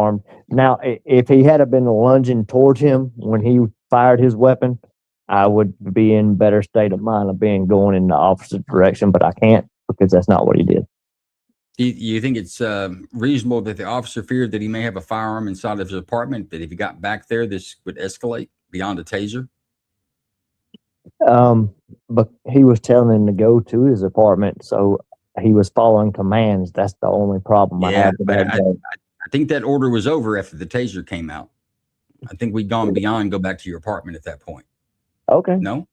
armed. Now, if he had been lunging towards him when he fired his weapon, I would be in better state of mind of being going in the opposite direction, but I can't because that's not what he did. You think it's reasonable that the officer feared that he may have a firearm inside of his apartment, that if he got back there, this would escalate beyond a taser? But he was telling him to go to his apartment, so he was following commands. That's the only problem I have with that. I think that order was over after the taser came out. I think we'd gone beyond go back to your apartment at that point. Okay. No?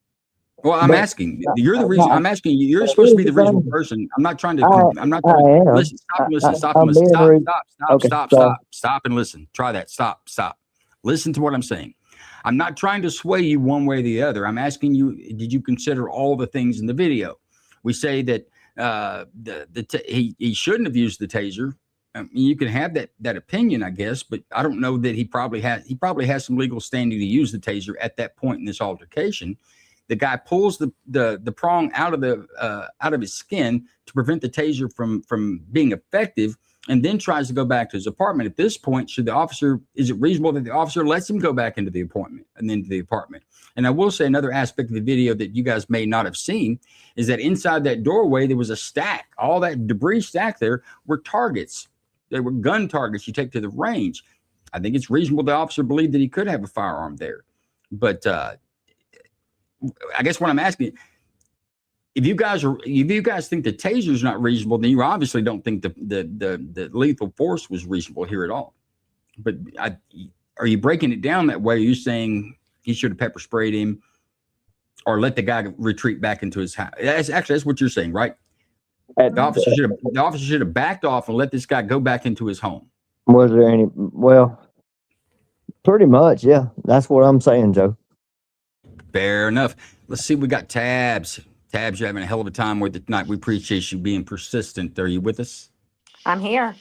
Well, I'm asking. You're the reason. I'm asking you. You're supposed to be the reasonable person. I'm not trying to. I'm not trying to listen. Stop and listen. Stop and listen. Stop and listen. Try that. Stop. Listen to what I'm saying. I'm not trying to sway you one way or the other. I'm asking you, did you consider all the things in the video? We say that he shouldn't have used the taser. I mean, you can have that opinion, I guess, but I don't know that he probably has some legal standing to use the taser at that point in this altercation. The guy pulls the prong out of his skin to prevent the taser from being effective, and then tries to go back to his apartment. At this point, is it reasonable that the officer lets him go back into the appointment and into the apartment? And I will say another aspect of the video that you guys may not have seen is that inside that doorway, there was a stack. All that debris stack there were targets. They were gun targets you take to the range. I think it's reasonable the officer believed that he could have a firearm there. But I guess what I'm asking, if you guys think the taser is not reasonable, then you obviously don't think the lethal force was reasonable here at all. But are you breaking it down that way? Are you saying he should have pepper sprayed him or let the guy retreat back into his house? That's what you're saying, right? The officer should have backed off and let this guy go back into his home. Was there any? Well, pretty much, yeah. That's what I'm saying, Joe. Fair enough. Let's see. We got Tabs. Tabs, you're having a hell of a time with it tonight. We appreciate you being persistent. Are you with us? I'm here.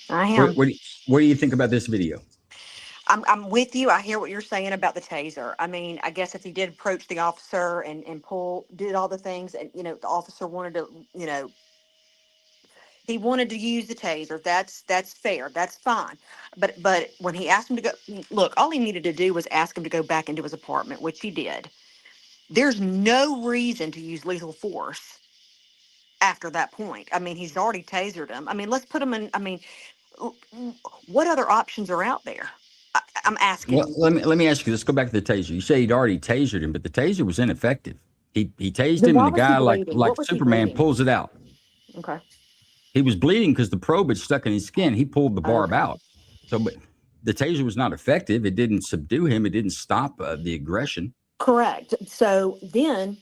I am. What do you think about this video? I'm with you. I hear what you're saying about the taser. I mean, I guess if he did approach the officer and did all the things, and the officer wanted to, he wanted to use the taser. That's fair. That's fine. But when he asked him to go, look, all he needed to do was ask him to go back into his apartment, which he did. There's no reason to use lethal force after that point. I mean, he's already tasered him. I mean, let's put him in. I mean, what other options are out there? I'm asking. Well, let me ask you. Let's go back to the taser. You say he'd already tasered him, but the taser was ineffective. He tased him, and the guy, like Superman, pulls it out. Okay. He was bleeding because the probe had stuck in his skin. He pulled the barb out. So, but the taser was not effective. It didn't subdue him. It didn't stop the aggression. Correct. So then,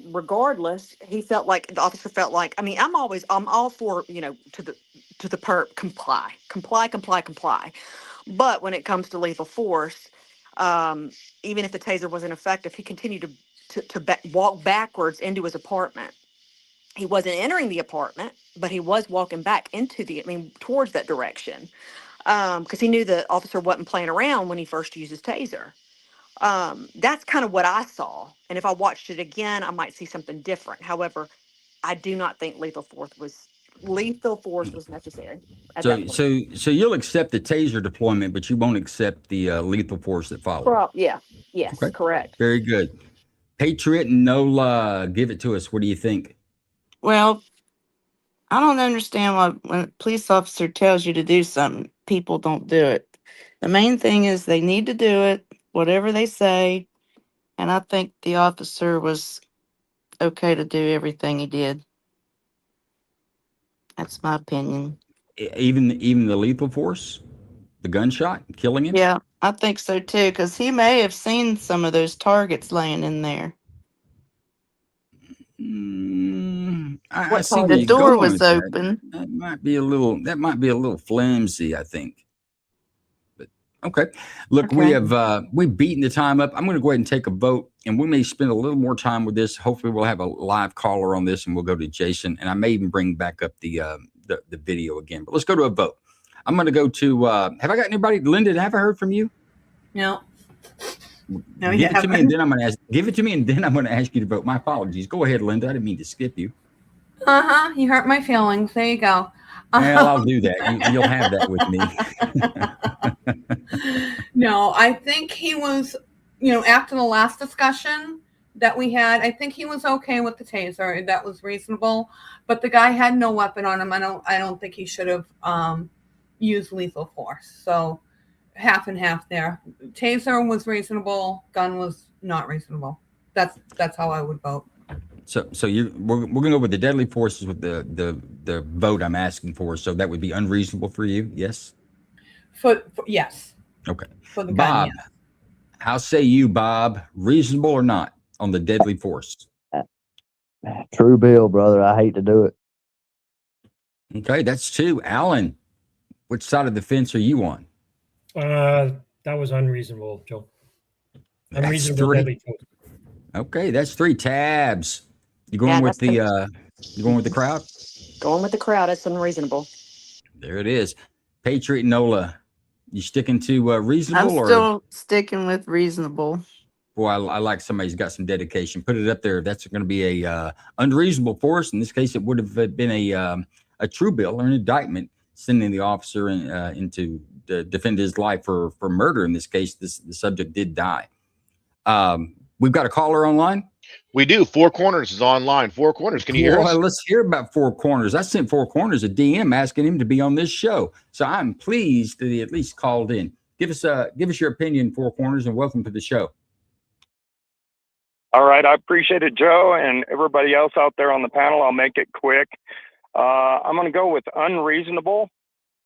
regardless, the officer felt like, I mean, I'm all for, to the perp, comply. But when it comes to lethal force, even if the taser wasn't effective, he continued to walk backwards into his apartment. He wasn't entering the apartment, but he was walking back towards that direction. Because he knew the officer wasn't playing around when he first used his taser. That's kind of what I saw. And if I watched it again, I might see something different. However, I do not think lethal force was necessary. So you'll accept the taser deployment, but you won't accept the lethal force that followed. Yeah. Yes. Okay. Correct. Very good. Patriot and Nola, give it to us. What do you think? Well, I don't understand why when a police officer tells you to do something, people don't do it. The main thing is they need to do it, whatever they say. And I think the officer was okay to do everything he did. That's my opinion. Even the lethal force? The gunshot? Killing him? Yeah, I think so too, because he may have seen some of those targets laying in there. I see the door was open. That might be a little flimsy, I think. But okay. Look, we've beaten the time up. I'm going to go ahead and take a vote, and we may spend a little more time with this. Hopefully we'll have a live caller on this, and we'll go to Jason, and I may even bring back up the video again. But let's go to a vote. I'm going to go to have I got anybody? Linda, have I heard from you? No. No, give it to me, and then I'm going to ask you to vote. My apologies. Go ahead, Linda. I didn't mean to skip you. You hurt my feelings. There you go. Well, I'll do that. You'll have that with me. No, I think he was, after the last discussion that we had, I think he was okay with the taser. That was reasonable. But the guy had no weapon on him. I don't think he should have used lethal force. So half and half there. Taser was reasonable. Gun was not reasonable. That's how I would vote. So we're going to go with the deadly forces with the vote I'm asking for. So that would be unreasonable for you, yes? For yes. Okay. For the Bob, gun, yes. How say you, Bob? Reasonable or not on the deadly force? True bill, brother. I hate to do it. Okay, that's 2. Alan, which side of the fence are you on? That was unreasonable, Joe. Unreasonable deadly force. Okay, that's 3. Tabs. You going with the crowd? Going with the crowd. It's unreasonable. There it is. Patriot Nola, you sticking to reasonable? I'm still sticking with reasonable. Boy, I like somebody's got some dedication. Put it up there. That's going to be a unreasonable force. In this case, it would have been a true bill or an indictment sending the officer into to defend his life for murder. In this case, the subject did die. We've got a caller online. We do. Four Corners is online. Four Corners, can you hear us? Let's hear about Four Corners. I sent Four Corners a DM asking him to be on this show, so I'm pleased that he at least called in. Give us your opinion, Four Corners, and welcome to the show. All right, I appreciate it, Joe, and everybody else out there on the panel. I'll make it quick. I'm going to go with unreasonable.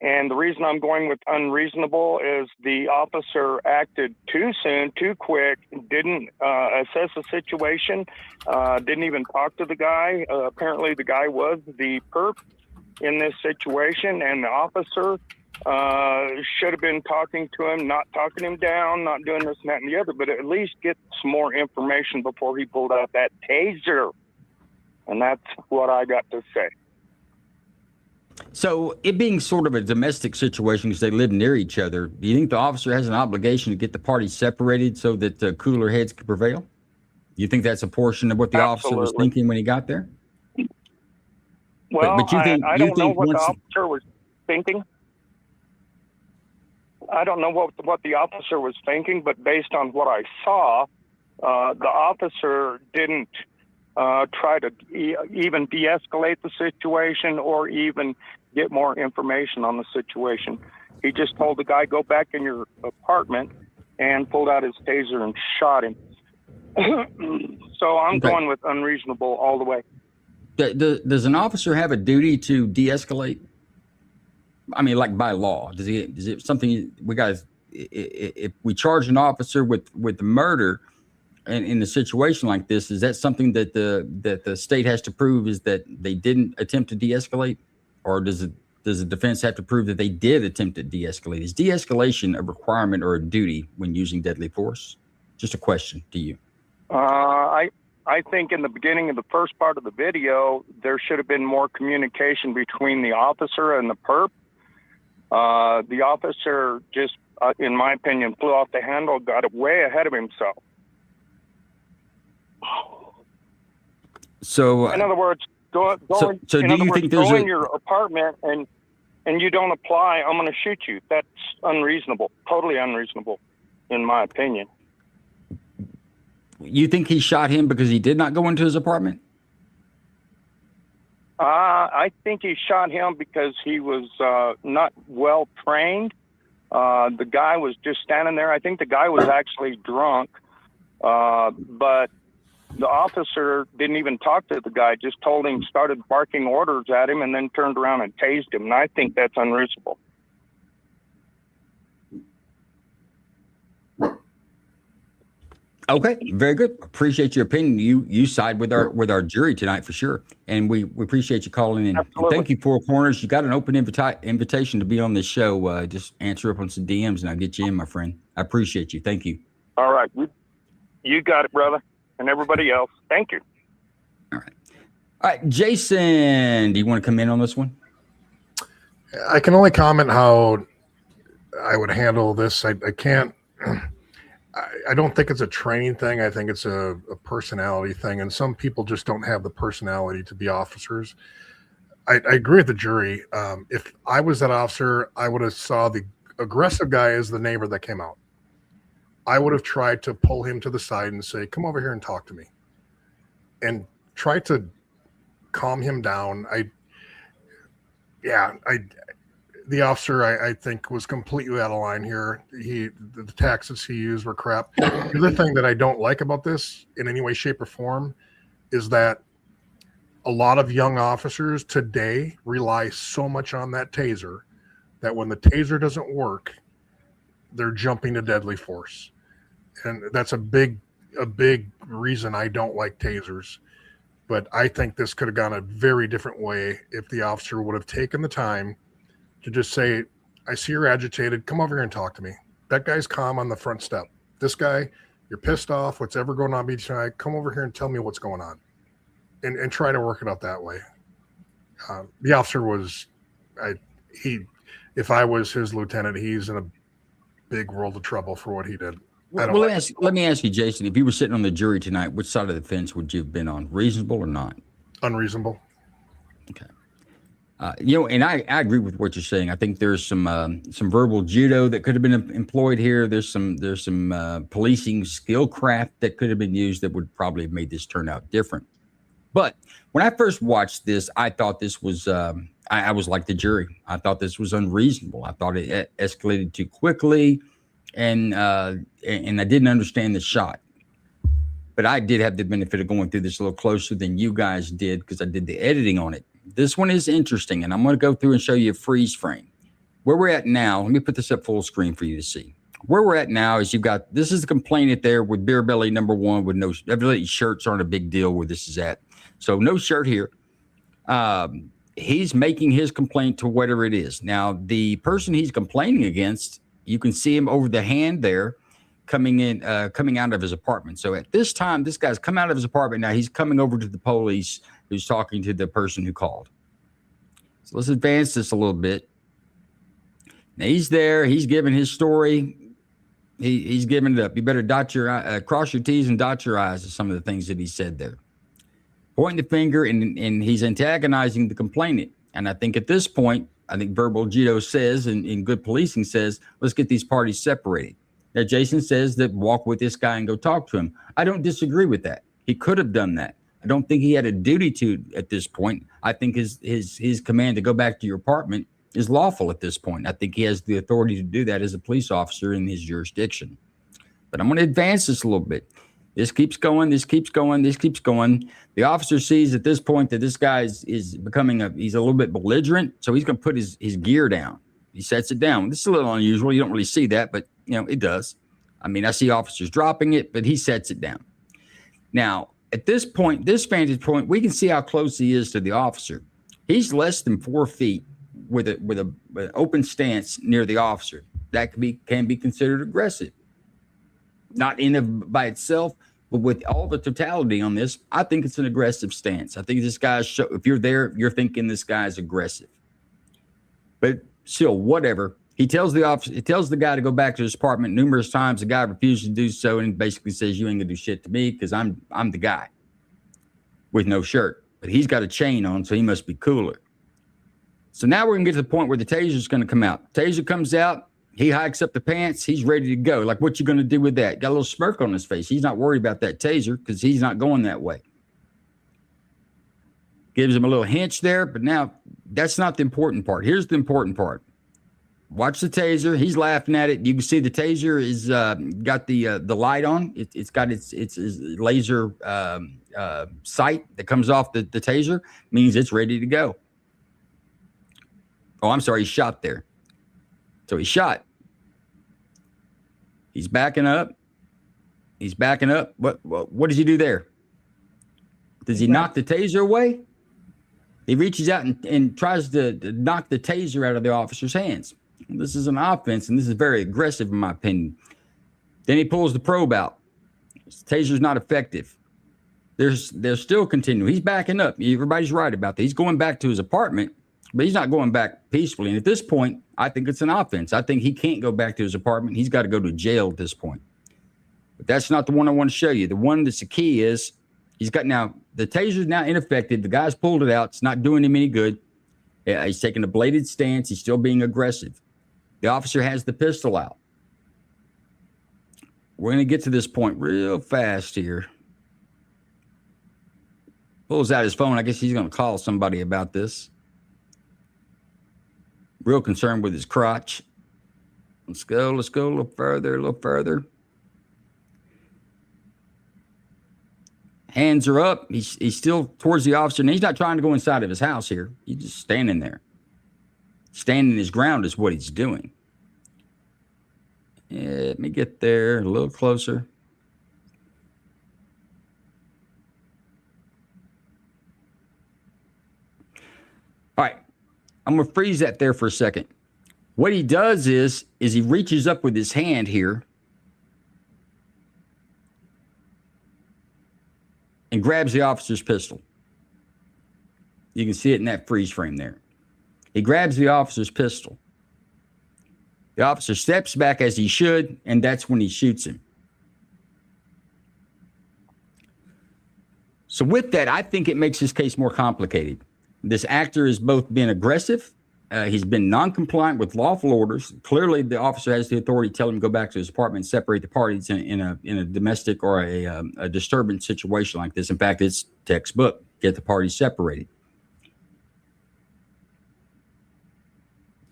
And the reason I'm going with unreasonable is the officer acted too soon, too quick, didn't assess the situation, didn't even talk to the guy. Apparently the guy was the perp in this situation, and the officer should have been talking to him, not talking him down, not doing this and that and the other, but at least get some more information before he pulled out that taser. And that's what I got to say. So it being sort of a domestic situation because they live near each other, do you think the officer has an obligation to get the parties separated so that cooler heads can prevail? You think that's a portion of what the officer was thinking when he got there? Well, but you think, I don't know what the officer was thinking. I don't know what the officer was thinking, but based on what I saw, the officer didn't try to even de-escalate the situation or even get more information on the situation. He just told the guy, go back in your apartment, and pulled out his taser and shot him. So I'm going with unreasonable all the way. Does an officer have a duty to de-escalate? I mean, like by law, is it something we guys, if we charge an officer with murder, and in a situation like this, is that something that the state has to prove is that they didn't attempt to de-escalate, or does the defense have to prove that they did attempt to de-escalate? Is de-escalation a requirement or a duty when using deadly force? Just a question to you. I think in the beginning of the first part of the video, there should have been more communication between the officer and the perp. The officer just, in my opinion, flew off the handle, got way ahead of himself. So, in other words, go in your apartment and you don't apply, I'm going to shoot you. That's unreasonable, totally unreasonable, in my opinion. You think he shot him because he did not go into his apartment? I think he shot him because he was not well trained. The guy was just standing there. I think the guy was actually drunk, but the officer didn't even talk to the guy, just told him, started barking orders at him, and then turned around and tased him. And I think that's unreasonable. Okay, very good. Appreciate your opinion. You side with our jury tonight for sure, and we appreciate you calling in. Thank you, Four Corners. You got an open invitation to be on this show. Just answer up on some DMs, and I'll get you in, my friend. I appreciate you. Thank you. All right, you got it, brother, and everybody else. Thank you. All right, Jason. Do you want to come in on this one? I can only comment how I would handle this. I can't. I don't think it's a training thing. I think it's a personality thing. And some people just don't have the personality to be officers. I agree with the jury. If I was that officer, I would have saw the aggressive guy as the neighbor that came out. I would have tried to pull him to the side and say, come over here and talk to me, and try to calm him down. The officer, I think, was completely out of line here. The tactics he used were crap. The other thing that I don't like about this in any way, shape, or form is that a lot of young officers today rely so much on that taser that when the taser doesn't work, they're jumping to deadly force. And that's a big reason I don't like tasers. But I think this could have gone a very different way if the officer would have taken the time to just say, I see you're agitated. Come over here and talk to me. That guy's calm on the front step. This guy, you're pissed off. What's ever going on tonight? Come over here and tell me what's going on. And try to work it out that way. The officer was, if I was his lieutenant, he's in a big world of trouble for what he did. Let me ask you, Jason, if you were sitting on the jury tonight, which side of the fence would you have been on? Reasonable or not? Unreasonable. Okay. And I agree with what you're saying. I think there's some verbal judo that could have been employed here. There's some policing skill craft that could have been used that would probably have made this turn out different. But when I first watched this, I thought this was I was like the jury. I thought this was unreasonable. I thought it escalated too quickly, and I didn't understand the shot. But I did have the benefit of going through this a little closer than you guys did because I did the editing on it. This one is interesting, and I'm going to go through and show you a freeze frame. Where we're at now, let me put this up full screen for you to see. Where we're at now is this is the complainant there with beer belly number one with no, evidently shirts aren't a big deal where this is at. So no shirt here. He's making his complaint to whatever it is. Now, the person he's complaining against, you can see him over the hand there coming out of his apartment. So at this time, this guy's come out of his apartment. Now he's coming over to the police who's talking to the person who called. So let's advance this a little bit. Now he's there. He's giving his story. He's giving it up. You better cross your T's and dot your I's, is some of the things that he said there. Pointing the finger, and he's antagonizing the complainant. And I think at this point, I think verbal judo says, and good policing says, let's get these parties separated. Now, Jason says that walk with this guy and go talk to him. I don't disagree with that. He could have done that. I don't think he had a duty to at this point. I think his command to go back to your apartment is lawful at this point. I think he has the authority to do that as a police officer in his jurisdiction. But I'm going to advance this a little bit. This keeps going. This keeps going. This keeps going. The officer sees at this point that this guy is becoming he's a little bit belligerent. So he's going to put his gear down. He sets it down. This is a little unusual. You don't really see that, but it does. I mean, I see officers dropping it, but he sets it down. Now, at this point, this vantage point, we can see how close he is to the officer. He's less than 4 feet with an open stance near the officer. That can be considered aggressive. Not by itself, but with all the totality on this, I think it's an aggressive stance. I think this guy's if you're there, you're thinking this guy's aggressive. But still, whatever. He tells the guy to go back to his apartment numerous times. The guy refuses to do so and basically says, you ain't gonna do shit to me because I'm the guy with no shirt. But he's got a chain on, so he must be cooler. So now we're gonna get to the point where the taser's gonna come out. Taser comes out, he hikes up the pants, he's ready to go. Like, what you gonna do with that? Got a little smirk on his face. He's not worried about that taser because he's not going that way. Gives him a little hinge there, but now that's not the important part. Here's the important part. Watch the taser. He's laughing at it. You can see the taser is got the light on. It's got its laser sight that comes off the taser. Means it's ready to go. Oh, I'm sorry. He shot there. So he shot. He's backing up. He's backing up. What does he do there? Does he knock the taser away? He reaches out and tries to knock the taser out of the officer's hands. This is an offense, and this is very aggressive, in my opinion. Then he pulls the probe out. His taser's not effective. They're still continuing. He's backing up. Everybody's right about that. He's going back to his apartment, but he's not going back peacefully. And at this point, I think it's an offense. I think he can't go back to his apartment. He's got to go to jail at this point. But that's not the one I want to show you. The one that's the key is the taser's now ineffective. The guy's pulled it out. It's not doing him any good. He's taking a bladed stance. He's still being aggressive. The officer has the pistol out. We're going to get to this point real fast here. Pulls out his phone. I guess he's going to call somebody about this. Real concerned with his crotch. Let's go a little further. Hands are up. He's still towards the officer, and he's not trying to go inside of his house here. He's just standing there. Standing his ground is what he's doing. Let me get there a little closer. All right. I'm going to freeze that there for a second. What he does is he reaches up with his hand here and grabs the officer's pistol. You can see it in that freeze frame there. He grabs the officer's pistol. The officer steps back as he should, and that's when he shoots him. So with that, I think it makes his case more complicated. This actor has both been aggressive. He's been non-compliant with lawful orders. Clearly, the officer has the authority to tell him to go back to his apartment and separate the parties in a domestic or a disturbance situation like this. In fact, it's textbook. Get the parties separated.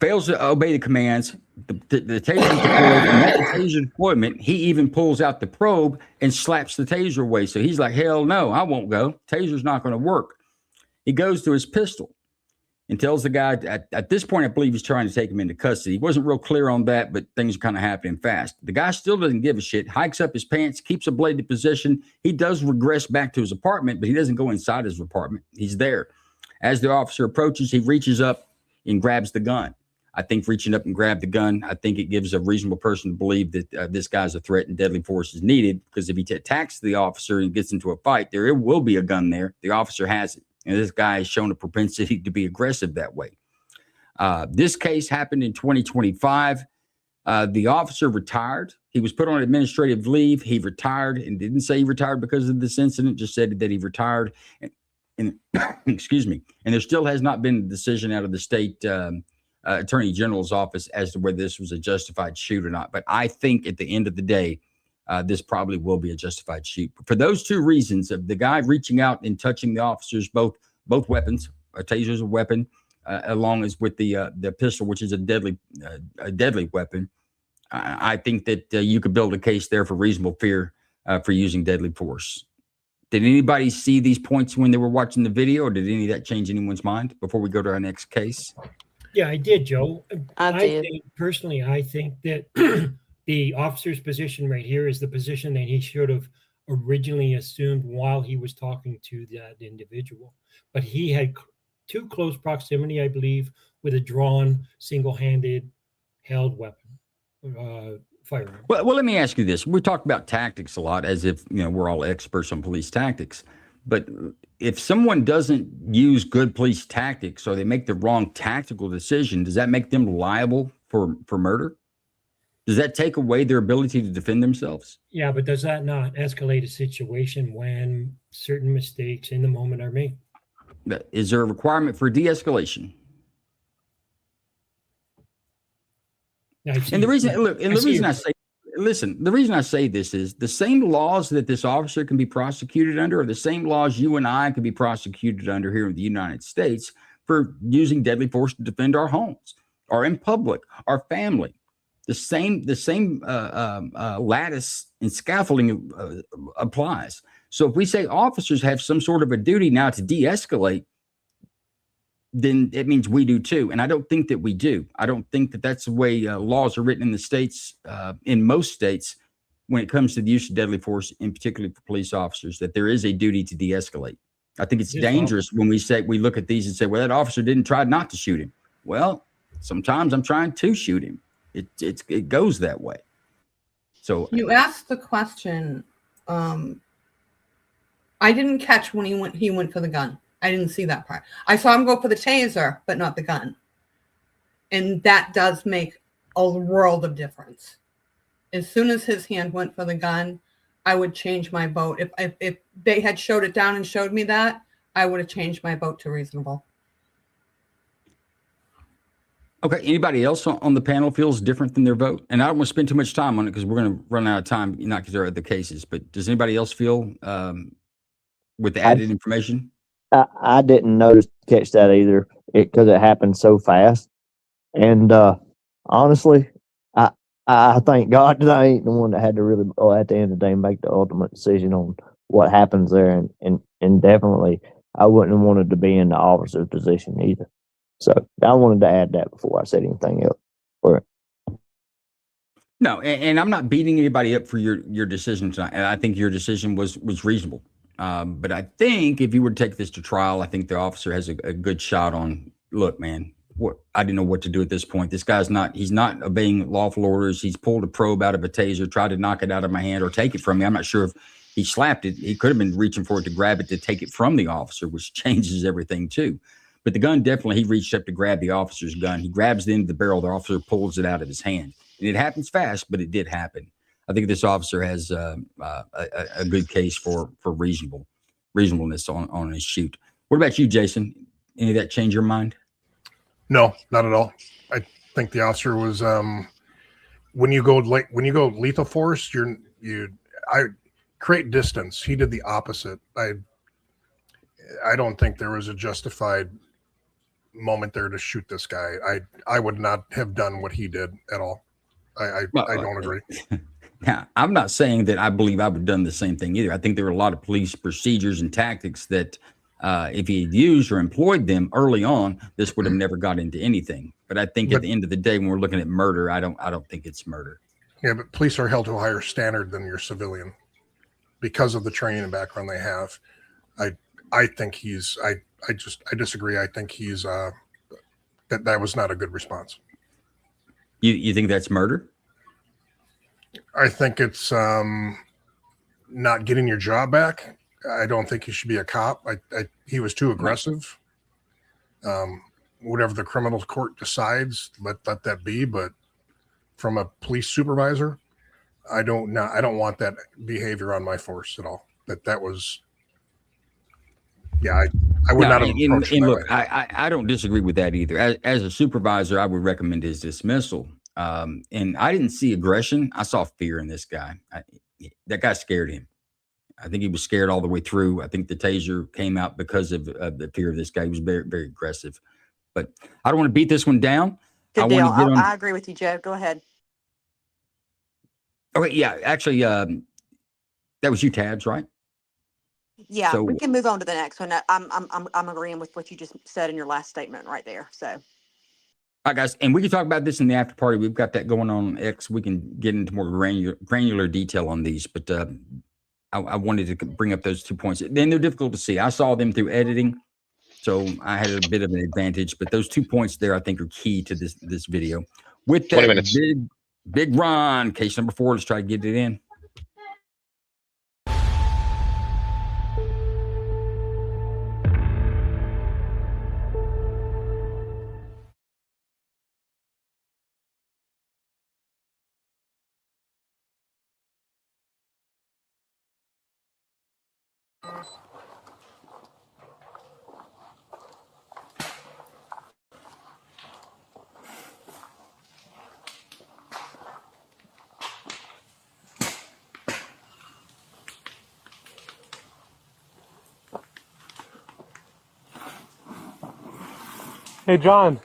Fails to obey the commands. The taser is deployed, and at the taser deployment, he even pulls out the probe and slaps the taser away. So he's like, hell no, I won't go. Taser's not going to work. He goes to his pistol and tells the guy, at this point, I believe he's trying to take him into custody. He wasn't real clear on that, but things are kind of happening fast. The guy still doesn't give a shit, hikes up his pants, keeps a bladed position. He does regress back to his apartment, but he doesn't go inside his apartment. He's there. As the officer approaches, he reaches up and grabs the gun. I think reaching up and grab the gun, I think it gives a reasonable person to believe that this guy's a threat and deadly force is needed, because if he attacks the officer and gets into a fight, there will be a gun there. The officer has it. And this guy has shown a propensity to be aggressive that way. This case happened in 2025. The officer retired. He was put on administrative leave. He retired and didn't say he retired because of this incident, just said that he retired. And excuse me. And there still has not been a decision out of the state Attorney General's office as to whether this was a justified shoot or not. But I think at the end of the day, this probably will be a justified shoot. For those two reasons, of the guy reaching out and touching the officers, both weapons, a taser is a weapon, along as with the pistol, which is a deadly weapon. I think that you could build a case there for reasonable fear for using deadly force. Did anybody see these points when they were watching the video, or did any of that change anyone's mind before we go to our next case? Yeah, I did, Joe. I did. Personally, I think that the officer's position right here is the position that he should have originally assumed while he was talking to that individual. But he had too close proximity, I believe, with a drawn, single-handed, held weapon, firearm. Well, let me ask you this. We talk about tactics a lot as if, we're all experts on police tactics. But if someone doesn't use good police tactics, or they make the wrong tactical decision, does that make them liable for murder? Does that take away their ability to defend themselves? Yeah, but does that not escalate a situation when certain mistakes in the moment are made? Is there a requirement for de-escalation? And the reason I say this is the same laws that this officer can be prosecuted under are the same laws you and I can be prosecuted under here in the United States for using deadly force to defend our homes, or in public, our family. The same lattice and scaffolding applies. So if we say officers have some sort of a duty now to de-escalate, then it means we do too. And I don't think that we do. I don't think that that's the way laws are written in the states, in most states, when it comes to the use of deadly force, and particularly for police officers, that there is a duty to de-escalate. I think it's dangerous when we look at these and say, well, that officer didn't try not to shoot him. Well, sometimes I'm trying to shoot him. It goes that way. So you asked the question. I didn't catch when he went for the gun. I didn't see that part. I saw him go for the taser, but not the gun. And that does make a world of difference. As soon as his hand went for the gun, I would change my vote. If they had showed it down and showed me that, I would have changed my vote to reasonable. Okay. Anybody else on the panel feels different than their vote? And I don't want to spend too much time on it because we're going to run out of time, not because there are other cases, but does anybody else feel with the added information? I didn't catch that either because it happened so fast. And honestly, I thank God that I ain't the one that had to really, at the end of the day, make the ultimate decision on what happens there. And definitely, I wouldn't have wanted to be in the officer's position either. So I wanted to add that before I said anything else. No, and I'm not beating anybody up for your decision tonight. And I think your decision was reasonable. But I think if you were to take this to trial, I think the officer has a good shot on, look, man, I didn't know what to do at this point. This guy's he's not obeying lawful orders. He's pulled a probe out of a taser, tried to knock it out of my hand or take it from me. I'm not sure if he slapped it. He could have been reaching for it to grab it to take it from the officer, which changes everything too. But the gun, definitely, he reached up to grab the officer's gun. He grabs the end of the barrel. The officer pulls it out of his hand. And it happens fast, but it did happen. I think this officer has a good case for reasonableness on his shoot. What about you, Jason? Any of that change your mind? No, not at all. I think the officer was when you go lethal force, I create distance. He did the opposite. I don't think there was a justified moment there to shoot this guy. I would not have done what he did at all. I don't agree. Now, I'm not saying that I believe I would have done the same thing either. I think there were a lot of police procedures and tactics that if he had used or employed them early on, this would have never got into anything. But I think at the end of the day, when we're looking at murder, I don't think it's murder. Yeah, but police are held to a higher standard than your civilian because of the training and background they have. I think I disagree. I think he's that was not a good response. You think that's murder? I think it's not getting your job back. I don't think he should be a cop. He was too aggressive. Whatever the criminal court decides, let that be. But from a police supervisor, I don't want that behavior on my force at all. That was. Yeah, I would not have approached and look, I don't disagree with that either. As a supervisor, I would recommend his dismissal. And I didn't see aggression. I saw fear in this guy. That guy scared him. I think he was scared all the way through. I think the taser came out because of the fear of this guy. He was very, very aggressive. But I don't want to beat this one down. Good deal. I agree with you, Joe. Go ahead. Okay, yeah. Actually, that was you, Tabs, right? Yeah, so we can move on to the next one. I'm agreeing with what you just said in your last statement right there. So, all right, guys, and we can talk about this in the after party. We've got that going on X. We can get into more granular detail on these, but I wanted to bring up those 2 points. Then they're difficult to see. I saw them through editing, so I had a bit of an advantage. But those 2 points there, I think, are key to this video. With that, big Ron, case number 4. Let's try to get it in. Hey, John,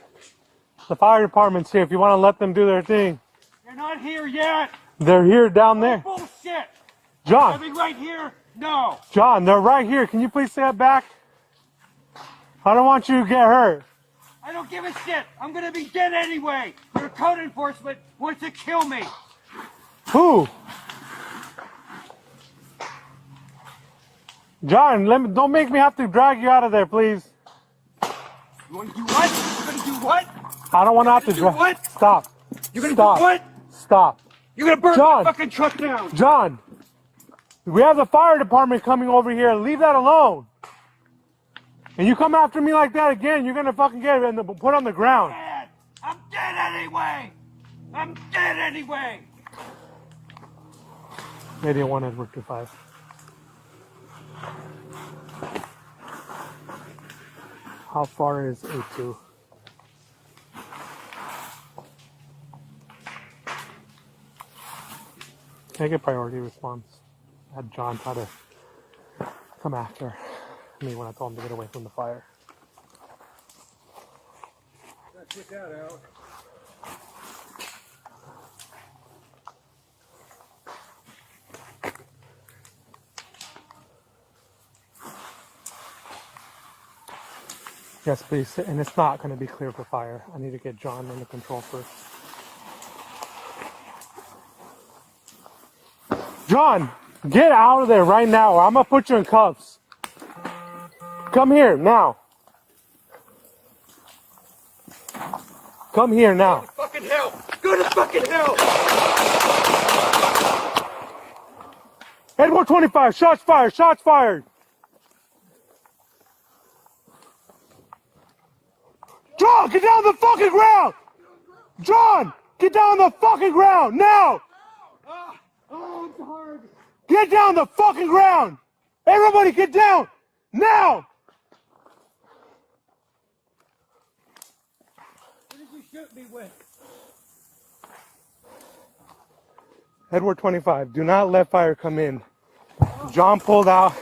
the fire department's here if you want to let them do their thing. They're not here yet. They're here down there. Bullshit. John. Are they right here? No. John, they're right here. Can you please step back? I don't want you to get hurt. I don't give a shit. I'm going to be dead anyway. Your code enforcement wants to kill me. Who? John, don't make me have to drag you out of there, please. You want to do what? You're going to do what? I don't want to have to drag. What? Stop. You're going to do what? Stop. You're going to burn John. my fucking truck down. John, we have the fire department coming over here. Leave that alone. And you come after me like that again, you're going to fucking get put on the ground. I'm dead anyway. I'm dead anyway. 81 Edward 25. How far is A2? Make a priority response. I had John try to come after me when I told him to get away from the fire. Check that out. Yes, please. And it's not going to be clear for fire. I need to get John under control first. John, get out of there right now or I'm going to put you in cuffs. Come here now. Come here now. Fucking hell! Go to fucking hell! Edward 25, shots fired, shots fired. John, get down on the fucking ground! John, get down on the fucking ground, now! Oh, it's hard. Get down on the fucking ground! Everybody get down, now! What did you shoot me with? Edward 25, do not let fire come in. John pulled out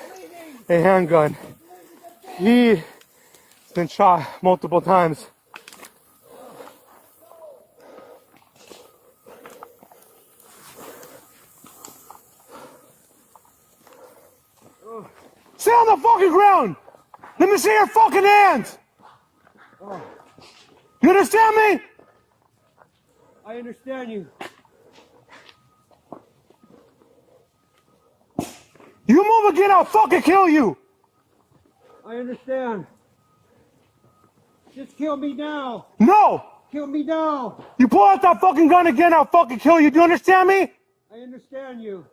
a handgun. He's been shot multiple times. Stay on the fucking ground! Let me see your fucking hands! You understand me? I understand you. You move again, I'll fucking kill you! I understand. Just kill me now. No! Kill me now. You pull out that fucking gun again, I'll fucking kill you. Do you understand me? I understand you.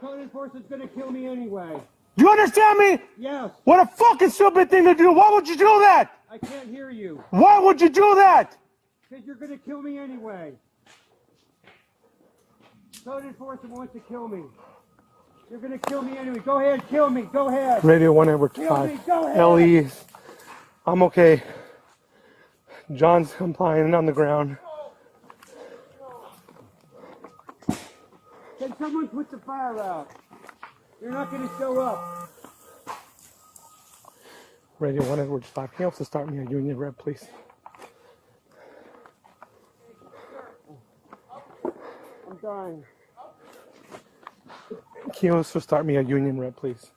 Code enforcement's gonna kill me anyway. Do you understand me? Yes. What a fucking stupid thing to do. Why would you do that? I can't hear you. Why would you do that? Because you're gonna kill me anyway. Code enforcement wants to kill me. You're gonna kill me anyway. Go ahead, kill me. Go ahead. Radio 1 Edward Kill me. 5. Go ahead. LE. I'm okay. John's complying on the ground. Can someone put the fire out? You're not gonna show up. Radio 1 Edward 5. Can you also start me a Union Rep, please? I'm dying. Can you also start me a Union Rep, please?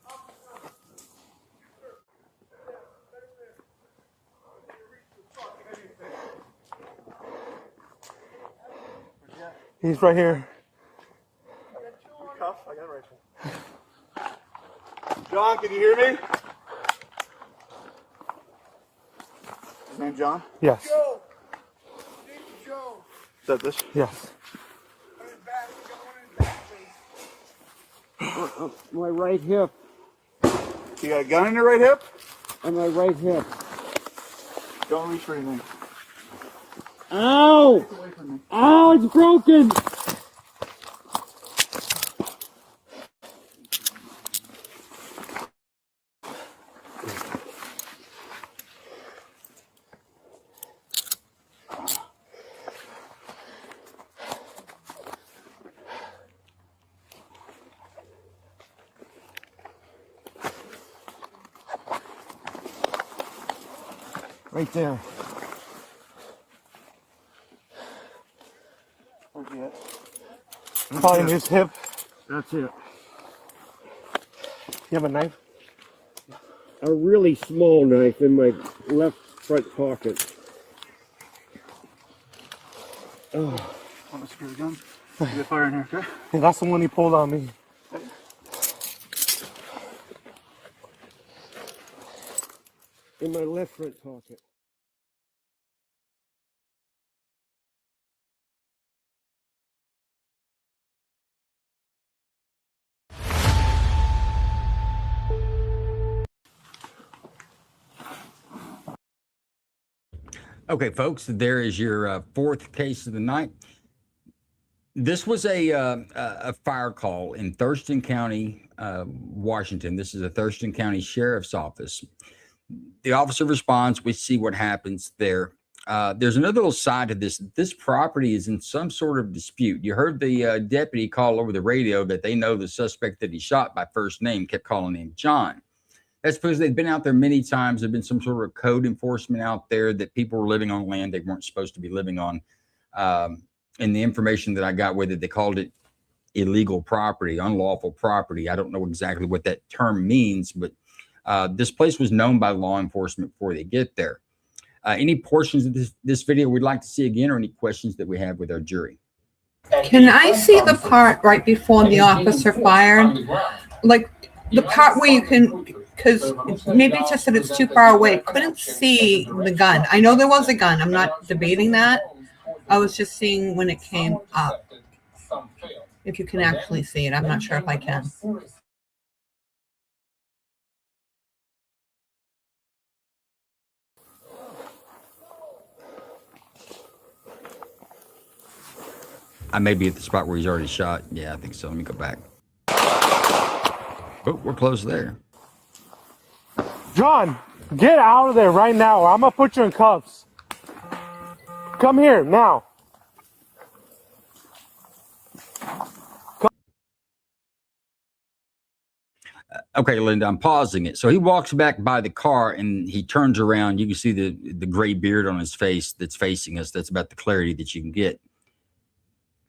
He's right here. I got a rifle. John, can you hear me? His name John? Yes. Joe. Is that this? Yes. My right hip. You got a gun in your right hip? On my right hip. Don't reach for anything. Ow! Get away from me. Ow, it's broken! Right there. Where's he at? Probably in his hip. That's it. You have a knife? A really small knife in my left front pocket. Want to secure the gun? You got fire in here, okay? Yeah, that's the one he pulled on me. In my left front pocket. Okay, folks, there is your fourth case of the night. This was a fire call in Thurston County, Washington. This is a Thurston County Sheriff's Office. The officer responds. We see what happens there. there's another little side to this. This property is in some sort of dispute. You heard the deputy call over the radio that they know the suspect that he shot by first name, kept calling him John. That's because they've been out there many times. There's been some sort of code enforcement out there that people were living on land they weren't supposed to be living on. And the information that I got with it, they called it illegal property, unlawful property. I don't know exactly what that term means, but this place was known by law enforcement before they get there. Any portions of this video we'd like to see again, or any questions that we have with our jury? Can I see the part right before the officer fired? Like the part where you can, because maybe it's just that it's too far away. Couldn't see the gun. I know there was a gun. I'm not debating that. I was just seeing when it came up. If you can actually see it. I'm not sure if I can. I may be at the spot where he's already shot. Yeah, I think so. Let me go back. Oh, we're close there. John, get out of there right now. I'm going to put you in cuffs. Come here now. Okay, Linda, I'm pausing it. So he walks back by the car and he turns around. You can see the gray beard on his face that's facing us. That's about the clarity that you can get.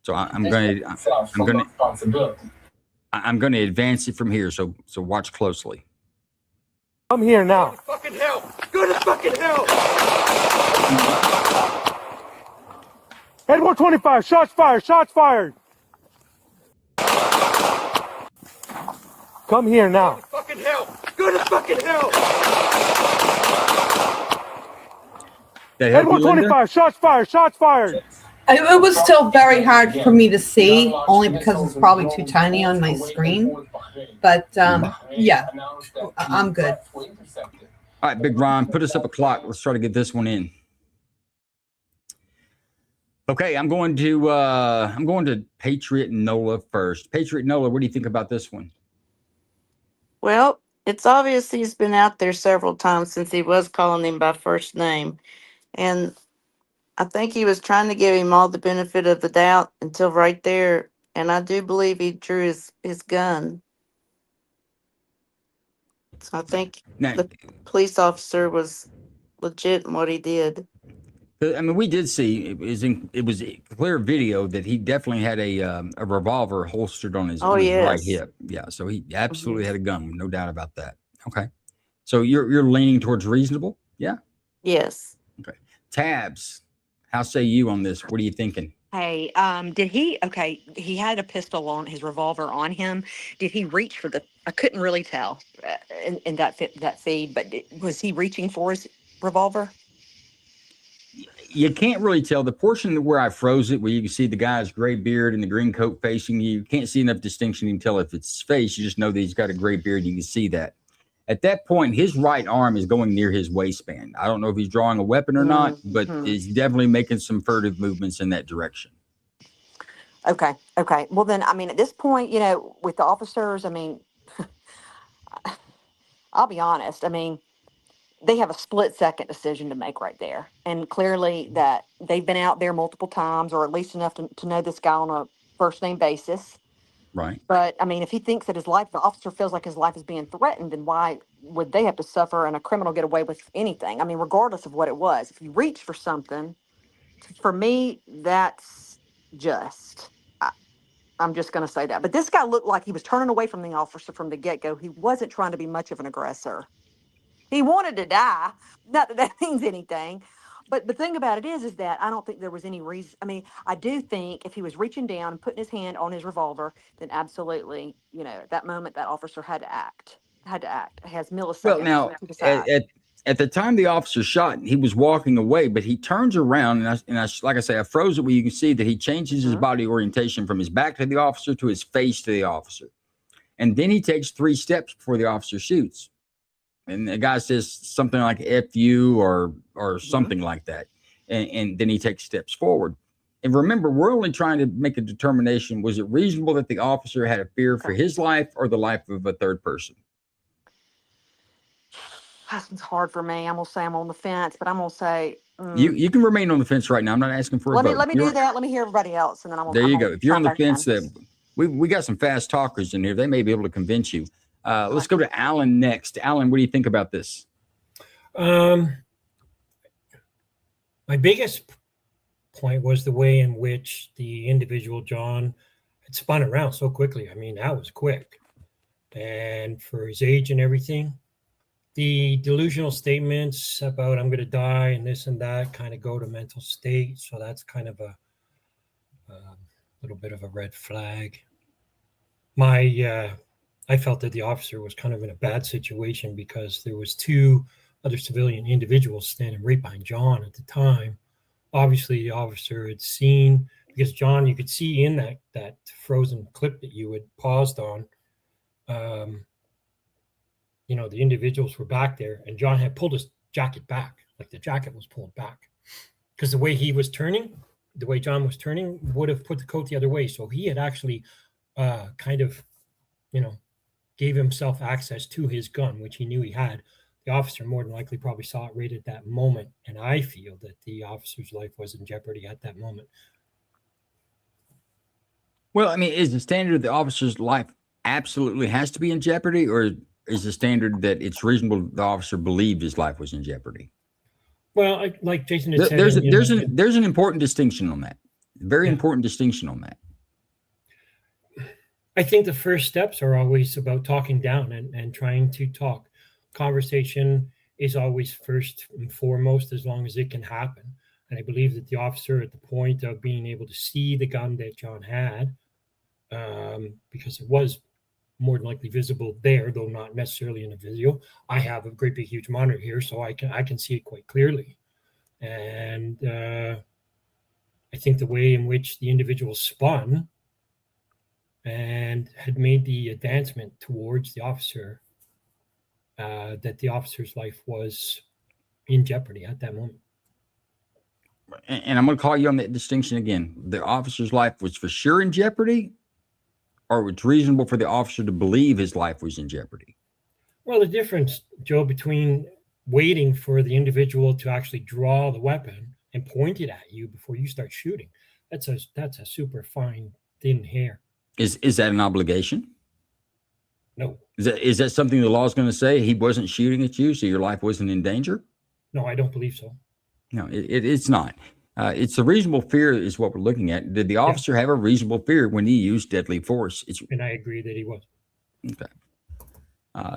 So I'm going to advance it from here. So watch closely. Come here now. Fucking hell! Go to fucking hell! Edward 25, shots fired, shots fired. Come here now. Fucking hell! Go to fucking hell! Edward 25, shots fired, shots fired. It was still very hard for me to see, only because it's probably too tiny on my screen. But yeah, I'm good. All right, Big Ron, put us up a clock. Let's try to get this one in. Okay, I'm going to Patriot Nola first. Patriot Nola, what do you think about this one? Well, it's obvious he's been out there several times since he was calling him by first name. And I think he was trying to give him all the benefit of the doubt until right there. And I do believe he drew his gun. So I think the police officer was legit in what he did. I mean, we did see it was a clear video that he definitely had a revolver holstered on his, right hip. Yeah, so he absolutely had a gun, no doubt about that. Okay, so you're leaning towards reasonable, yeah? Yes. Okay, Tabs, how say you on this? What are you thinking? Hey, did he? Okay, he had a pistol on his revolver on him. Did he reach for the? I couldn't really tell in that feed, but was he reaching for his revolver? You can't really tell. The portion where I froze it, where you can see the guy's gray beard and the green coat facing you, you can't see enough distinction. You can tell if it's his face. You just know that he's got a gray beard. You can see that. At that point, his right arm is going near his waistband. I don't know if he's drawing a weapon or not, but he's definitely making some furtive movements in that direction. Okay. Well, then, I mean, at this point, you know, with the officers, I mean, I'll be honest. I mean, they have a split-second decision to make right there. And clearly that they've been out there multiple times, or at least enough to know this guy on a first-name basis. Right. But, I mean, if he thinks that the officer feels like his life is being threatened, then why would they have to suffer and a criminal get away with anything? I mean, regardless of what it was. If you reach for something, for me, that's just... I'm just going to say that. But this guy looked like he was turning away from the officer from the get-go. He wasn't trying to be much of an aggressor. He wanted to die. Not that that means anything. But the thing about it is that I don't think there was any reason. I mean, I do think if he was reaching down and putting his hand on his revolver, then absolutely, you know, at that moment, that officer had to act. It has milliseconds. Well, now, to decide. at the time the officer shot, he was walking away, but he turns around, and I like I say, I froze it where you can see that he changes his body orientation from his back to the officer to his face to the officer. And then he takes 3 steps before the officer shoots. And the guy says something like F you or something like that. And then he takes steps forward. And remember, we're only trying to make a determination. Was it reasonable that the officer had a fear for his life or the life of a third person? That's hard for me. I'm going to say I'm on the fence, but I'm going to say You can remain on the fence right now. I'm not asking for a vote. Let me do that. Let me hear everybody else, and then I'm. There I'm you go. If you're on the fence, that that we got some fast talkers in here. They may be able to convince you. Let's go to Alan next. Alan, what do you think about this? My biggest point was the way in which the individual John had spun around so quickly. I mean, that was quick, and for his age and everything. The delusional statements about I'm going to die and this and that kind of go to mental state. So that's kind of a little bit of a red flag. I felt that the officer was kind of in a bad situation because there was two other civilian individuals standing right behind John at the time. Obviously, the officer had seen, because John, you could see in that frozen clip that you had paused on, the individuals were back there, and John had pulled his jacket back, like the jacket was pulled back, because the way he was turning, the way John was turning, would have put the coat the other way. So he had actually kind of, gave himself access to his gun, which he knew he had. The officer more than likely probably saw it right at that moment, and I feel that the officer's life was in jeopardy at that moment. Well, I mean, is the standard of the officer's life absolutely has to be in jeopardy, or is the standard that it's reasonable the officer believed his life was in jeopardy? Well, like Jason had said, there's an important distinction on that. Very important distinction on that. I think the first steps are always about talking down and trying to talk. Conversation is always first and foremost, as long as it can happen. And I believe that the officer, at the point of being able to see the gun that John had, because it was more than likely visible there, though not necessarily in a video. I have a great big huge monitor here, so I can see it quite clearly. And I think the way in which the individual spun and had made the advancement towards the officer, that the officer's life was in jeopardy at that moment. And I'm going to call you on that distinction again. The officer's life was for sure in jeopardy, or it's reasonable for the officer to believe his life was in jeopardy? Well, the difference, Joe, between waiting for the individual to actually draw the weapon and point it at you before you start shooting, that's a super fine, thin hair. Is that an obligation? No. Is that something the law is going to say? He wasn't shooting at you, so your life wasn't in danger? No, I don't believe so. No, it's not. It's a reasonable fear is what we're looking at. Did the officer have a reasonable fear when he used deadly force? And I agree that he was. Okay.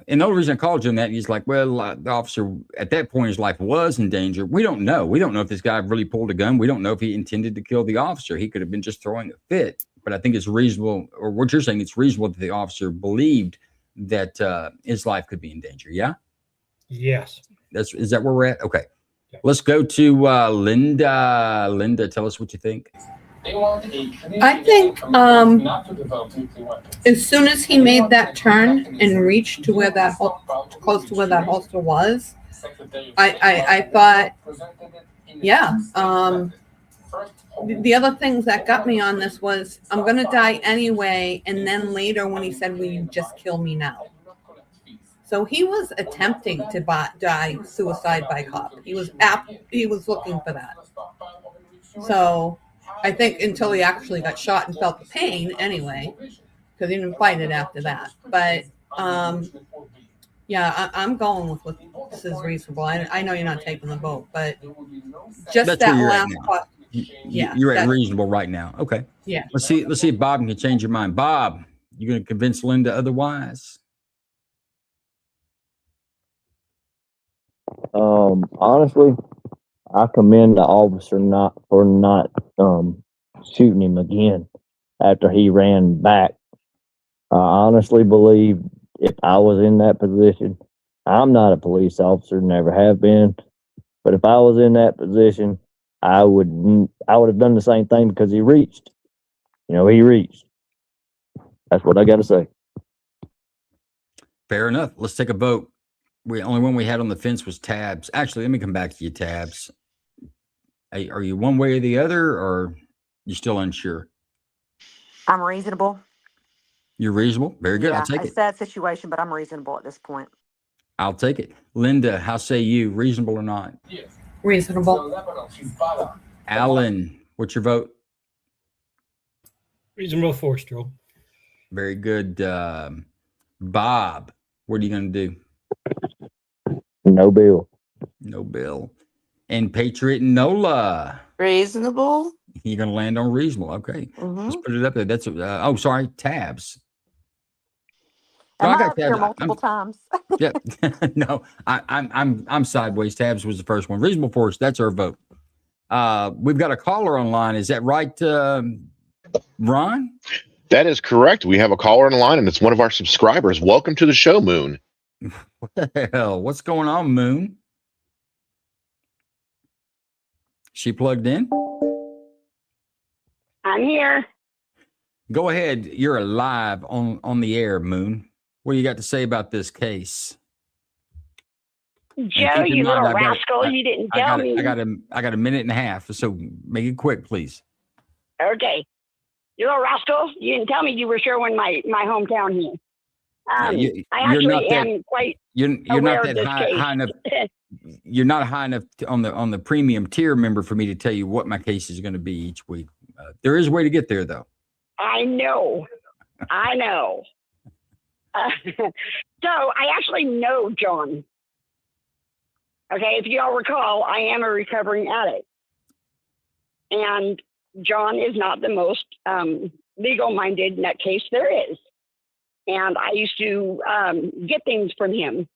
And the only reason I called you on that is like, well, the officer at that point, his life was in danger. We don't know. We don't know if this guy really pulled a gun. We don't know if he intended to kill the officer. He could have been just throwing a fit. But I think it's reasonable, or what you're saying, it's reasonable that the officer believed that his life could be in danger. Yeah? Yes. Is that where we're at? Okay. Let's go to Linda. Linda, tell us what you think. I think as soon as he made that turn and reached to where that close to where that holster was, I thought, yeah. The other things that got me on this was I'm gonna die anyway, and then later when he said, "Will you just kill me now?" So he was attempting to die suicide by cop. He was looking for that. So I think until he actually got shot and felt the pain anyway, because he didn't fight it after that. But yeah, I'm going with what this is reasonable. I know you're not taking the vote, but just That's that where you're last at part. Yeah, you're at reasonable right now. Okay. Yeah. Let's see if Bob can change your mind. Bob, you going to convince Linda otherwise? Honestly, I commend the officer not shooting him again after he ran back. I honestly believe if I was in that position, I'm not a police officer, never have been, but if I was in that position, I would have done the same thing because he reached. He reached. That's what I got to say. Fair enough. Let's take a vote. The only one we had on the fence was Tabs. Actually, let me come back to you, Tabs. Are you one way or the other, or you still unsure? I'm reasonable. You're reasonable? Very good. Yeah, I'll take it's it. a sad situation, but I'm reasonable at this point. I'll take it. Linda, how say you? Reasonable or not? Yes. Reasonable. Alan, what's your vote? Reasonable force, Joe. Very good. Bob, what are you going to do? No bill. No bill. And Patriot Nola. Reasonable. You're going to land on reasonable. Okay. Let's put it up there. That's oh, sorry, tabs. Am I I got up here tabs. multiple times? Yeah. No, I'm sideways. Tabs was the first one. Reasonable force. That's our vote. We've got a caller online. Is that right, Ron? That is correct. We have a caller on the line, and it's one of our subscribers. Welcome to the show, Moon. What the hell? What's going on, Moon? She plugged in? I'm here. Go ahead. You're live on the air, Moon. What do you got to say about this case? Joe, you little rascal, you didn't tell me. I got a minute and a half, so make it quick, please. Okay. You little rascal, you didn't tell me you were Sherwin, my hometown here. I actually am quite you're aware not of that this high enough. case. You're not high enough on the premium tier member for me to tell you what my case is going to be each week. There is a way to get there, though. I know. So I actually know John. Okay, if y'all recall, I am a recovering addict. And John is not the most legal-minded nutcase there is. And I used to get things from him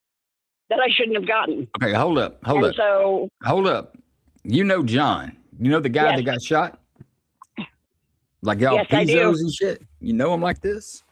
that I shouldn't have gotten. Okay, hold up. So, hold up. You know John. You know the guy that got shot? Like y'all Pizos and shit? You know him like this?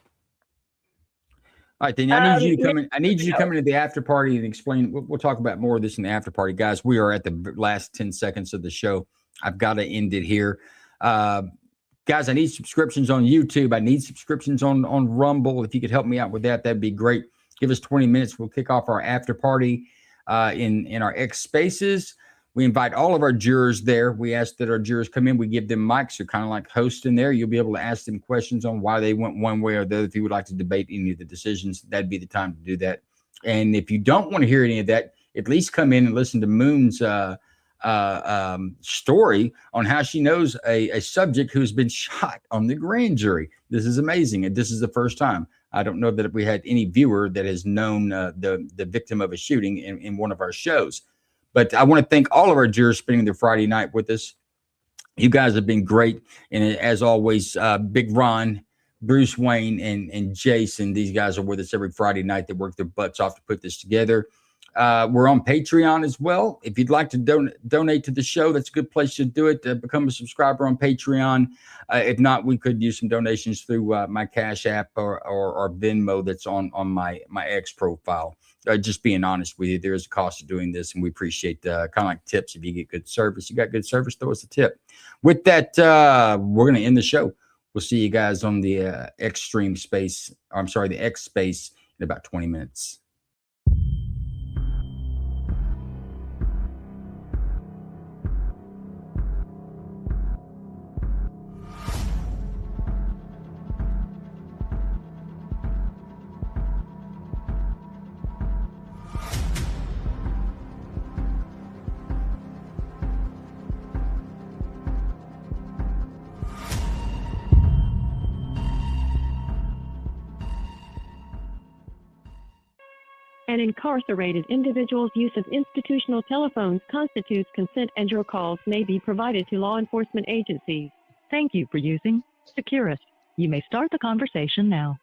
All right, then I need you to come in. I need you to come into the after party and explain. We'll talk about more of this in the after party, guys. We are at the last 10 seconds of the show. I've got to end it here. Guys, I need subscriptions on YouTube. I need subscriptions on Rumble. If you could help me out with that, that'd be great. Give us 20 minutes. We'll kick off our after party in our X Spaces. We invite all of our jurors there. We ask that our jurors come in. We give them mics. They're kind of like hosts in there. You'll be able to ask them questions on why they went one way or the other. If you would like to debate any of the decisions, that'd be the time to do that. And if you don't want to hear any of that, at least come in and listen to Moon's story on how she knows a subject who's been shot on the grand jury. This is amazing. And this is the first time. I don't know that we had any viewer that has known the victim of a shooting in one of our shows. But I want to thank all of our jurors spending their Friday night with us. You guys have been great. And as always, Big Ron, Bruce Wayne, and Jason, these guys are with us every Friday night. They work their butts off to put this together. We're on Patreon as well. If you'd like to donate to the show, that's a good place to do it. Become a subscriber on Patreon. If not, we could use some donations through my Cash App or Venmo that's on my X profile. Just being honest with you, there is a cost to doing this, and we appreciate kind of like tips. If you get good service, you got good service, throw us a tip. With that, we're going to end the show. We'll see you guys on the the X Space in about 20 minutes. An incarcerated individual's use of institutional telephones constitutes consent, and your calls may be provided to law enforcement agencies. Thank you for using Securus. You may start the conversation now.